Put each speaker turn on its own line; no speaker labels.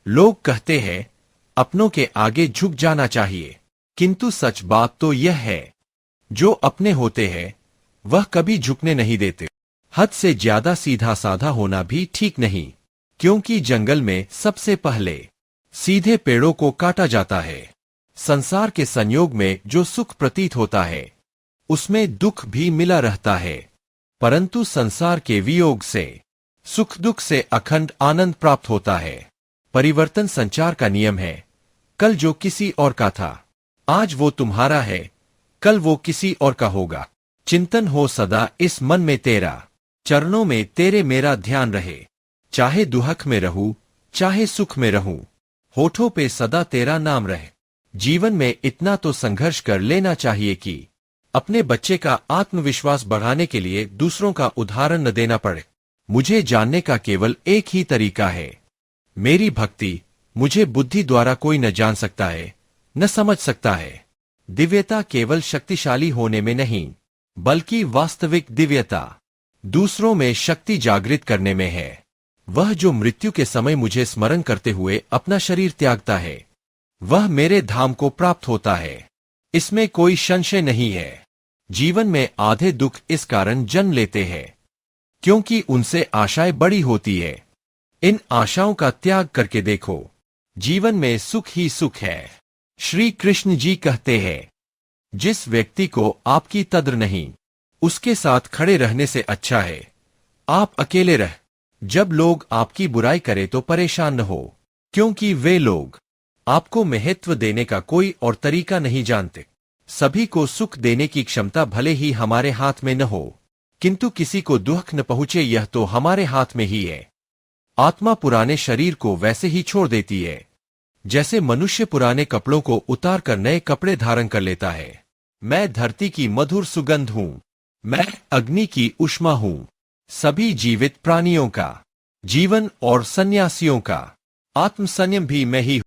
लोग कहते हैं अपनों के आगे झुक जाना चाहिए, किंतु सच बात तो यह है जो अपने होते हैं वह कभी झुकने नहीं देते। हद से ज्यादा सीधा साधा होना भी ठीक नहीं, क्योंकि जंगल में सबसे पहले सीधे पेड़ों को काटा जाता है। संसार के संयोग में जो सुख प्रतीत होता है उसमें दुख भी मिला रहता है, परंतु संसार के वियोग से सुख दुख से अखंड आनंद प्राप्त होता है। परिवर्तन संचार का नियम है। कल जो किसी और का था आज वो तुम्हारा है, कल वो किसी और का होगा। चिंतन हो सदा इस मन में तेरा, चरणों में तेरे मेरा ध्यान रहे। चाहे दुहक में रहूं चाहे सुख में रहूं, होठों पे सदा तेरा नाम रहे। जीवन में इतना तो संघर्ष कर लेना चाहिए कि अपने बच्चे का आत्मविश्वास बढ़ाने के लिए दूसरों का उदाहरण न देना पड़े। मुझे जानने का केवल एक ही तरीका है, मेरी भक्ति। मुझे बुद्धि द्वारा कोई न जान सकता है न समझ सकता है। दिव्यता केवल शक्तिशाली होने में नहीं, बल्कि वास्तविक दिव्यता दूसरों में शक्ति जागृत करने में है। वह जो मृत्यु के समय मुझे स्मरण करते हुए अपना शरीर त्यागता है वह मेरे धाम को प्राप्त होता है, इसमें कोई संशय नहीं है। जीवन में आधे दुख इस कारण जन्म लेते हैं क्योंकि उनसे आशाएं बड़ी होती है। इन आशाओं का त्याग करके देखो, जीवन में सुख ही सुख है। श्री कृष्ण जी कहते हैं, जिस व्यक्ति को आपकी कद्र नहीं उसके साथ खड़े रहने से अच्छा है आप अकेले रह। जब लोग आपकी बुराई करें तो परेशान न हो, क्योंकि वे लोग आपको महत्व देने का कोई और तरीका नहीं जानते। सभी को सुख देने की क्षमता भले ही हमारे हाथ में न हो, किंतु किसी को दुख न पहुंचे यह तो हमारे हाथ में ही है। आत्मा पुराने शरीर को वैसे ही छोड़ देती है जैसे मनुष्य पुराने कपड़ों को उतार कर नए कपड़े धारण कर लेता है। मैं धरती की मधुर सुगंध हूं, मैं अग्नि की ऊष्मा हूं। सभी जीवित प्राणियों का जीवन और सन्यासियों का आत्म संयम भी मैं ही हूं।